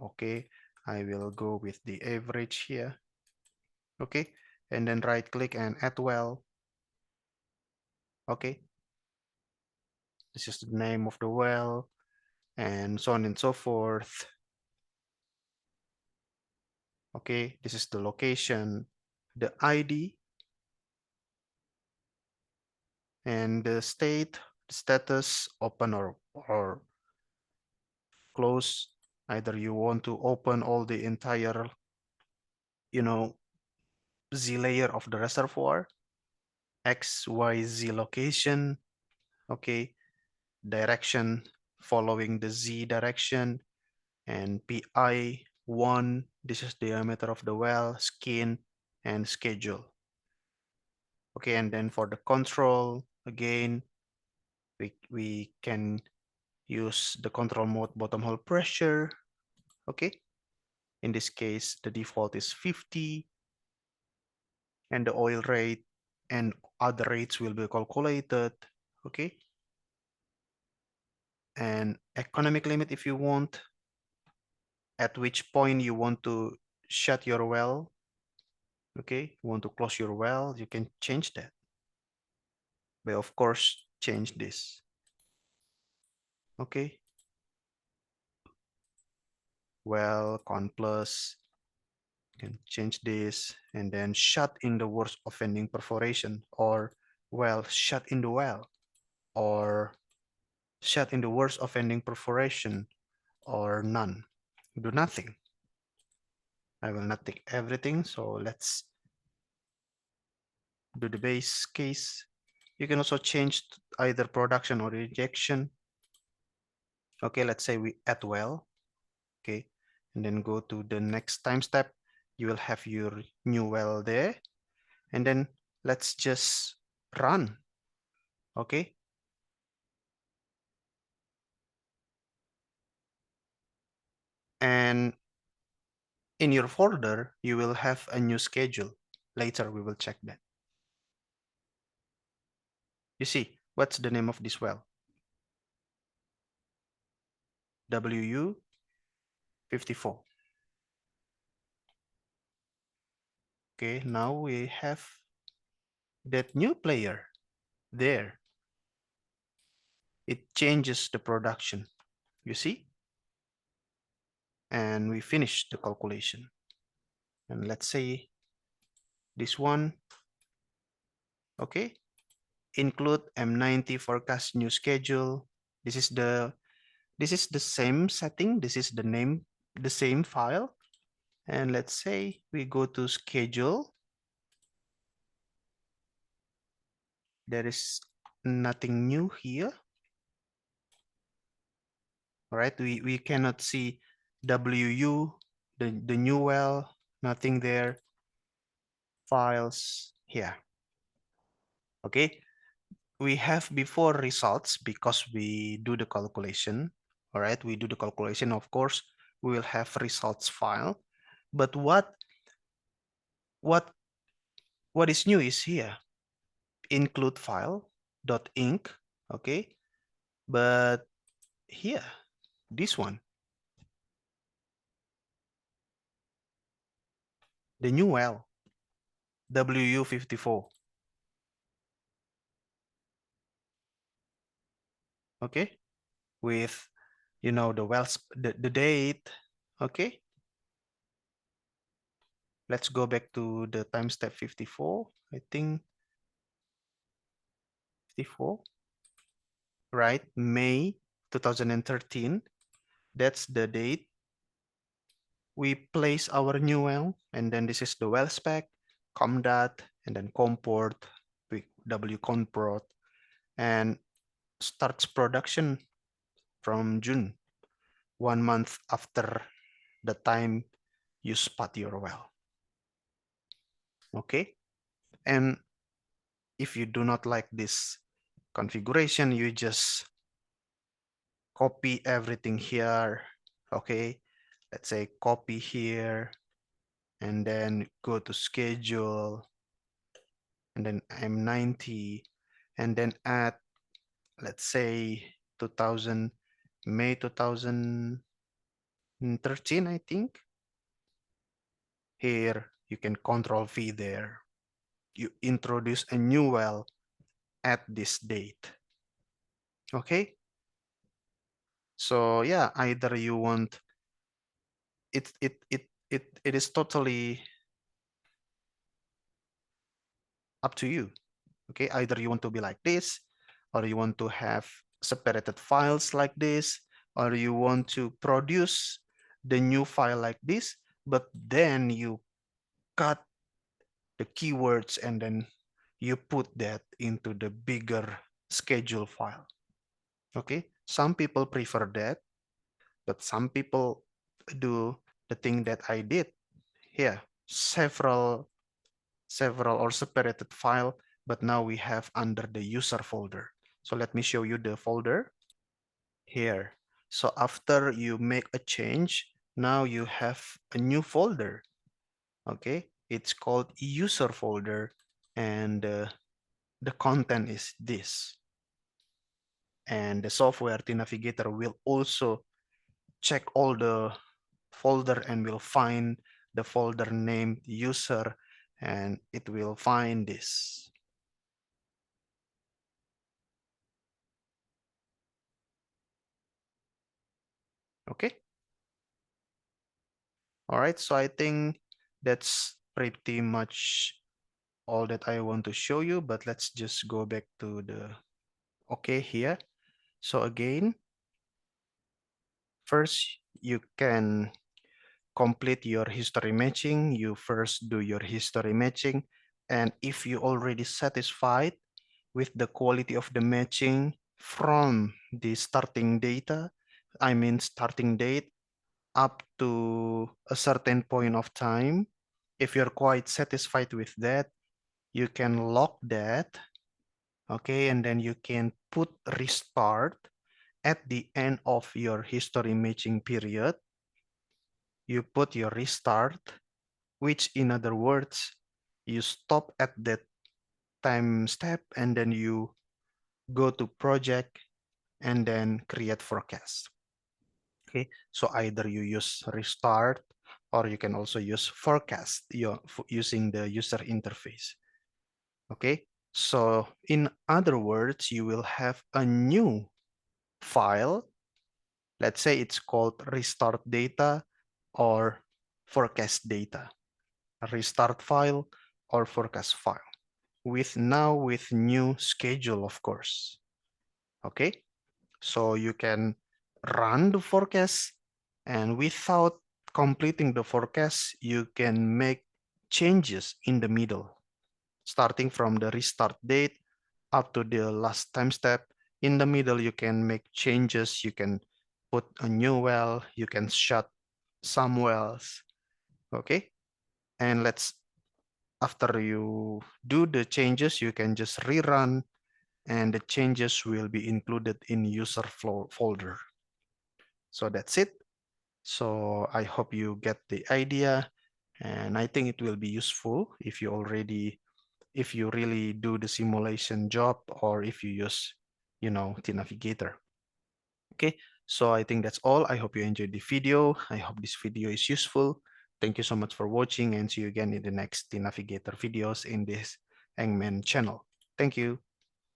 Okay, I will go with the average here. Okay, and then right click and add well. Okay, this is the name of the well, and so on and so forth. Okay, this is the location, the ID, and the state, the status, open or close. Either you want to open all the entire, you know, Z layer of the reservoir, X, Y, Z location, okay, direction following the Z direction, and PI 1, this is diameter of the well, skin, and schedule. Okay, and then for the control, again, we can use the control mode bottom hole pressure. Okay, in this case, the default is 50, and the oil rate and other rates will be calculated. Okay, and economic limit if you want, at which point you want to shut your well. Okay, you want to close your well, you can change that. But of course, change this. Okay, well, con plus, you can change this, and then shut in the worst offending perforation, or well, shut in the well, or shut in the worst offending perforation, or none. Do nothing. I will not take everything, so let's do the base case. You can also change either production or rejection. Okay, let's say we add well. Okay, and then go to the next time step. You will have your new well there, and then let's just run. Okay, and in your folder you will have a new schedule. Later we will check that. You see, what's the name of this well? WU54. Okay, now we have that new player there. It changes the production, you see? And we finish the calculation. And let's say this one, okay? Include M90 forecast new schedule. This is the same setting. This is the name, the same file. And let's say we go to schedule. There is nothing new here. All right, we cannot see WU, the new well, nothing there. Files here. Okay, we have before results because we do the calculation. All right, we do the calculation. Of course, we will have results file. But what is new is here. Include file .inc. Okay, but here, this one, the new well, WU54. Okay, with the wells, the date. Okay, let's go back to the time step 54. I think 54, right? May 2013. That's the date we place our new well, and then this is the well spec, comdat, and then comport, W comport, and starts production from June, 1 month after the time you spot your well. Okay, and if you do not like this configuration, you just copy everything here. Okay, let's say copy here, and then go to schedule, and then M90, and then add, let's say 2000, May 2000, 13, I think. Here, you can Control V there. You introduce a new well at this date. Okay? So yeah, either you want it is totally up to you. Okay, either you want to be like this, or you want to have separated files like this, or you want to produce the new file like this, but then you cut the keywords and then you put that into the bigger schedule file. Okay, some people prefer that, but some people do the thing that I did here, several or separated file, but now we have under the user folder. So let me show you the folder here. So after you make a change, now you have a new folder. Okay, it's called user folder, and the content is this. And the software tNavigator will also check all the folder and will find the folder named user, and it will find this. Okay. All right. So I think that's pretty much all that I want to show you, but let's just go back to the okay here. So again, first you can complete your history matching. You first do your history matching. And if you already satisfied with the quality of the matching from the starting data, I mean starting date up to a certain point of time, if you're quite satisfied with that, you can lock that, okay, and then you can put restart at the end of your history matching period. You put your restart, which in other words, you stop at that time step and then you go to project and then create forecast. Okay, so either you use restart or you can also use forecast using the user interface. Okay, so in other words, you will have a new file. Let's say it's called restart data or forecast data, a restart file or forecast file with new schedule, of course. Okay, so you can run the forecast, and without completing the forecast, you can make changes in the middle, starting from the restart date up to the last time step. In the middle, you can make changes. You can put a new well, you can shut some wells. Okay, and after you do the changes, you can just rerun, and the changes will be included in user flow folder. So that's it. So I hope you get the idea, and I think it will be useful if you really do the simulation job, or if you use, tNavigator. Okay, so I think that's all. I hope you enjoyed the video. I hope this video is useful. Thank you so much for watching, and see you again in the next tNavigator videos in this Eng-Man channel. Thank you.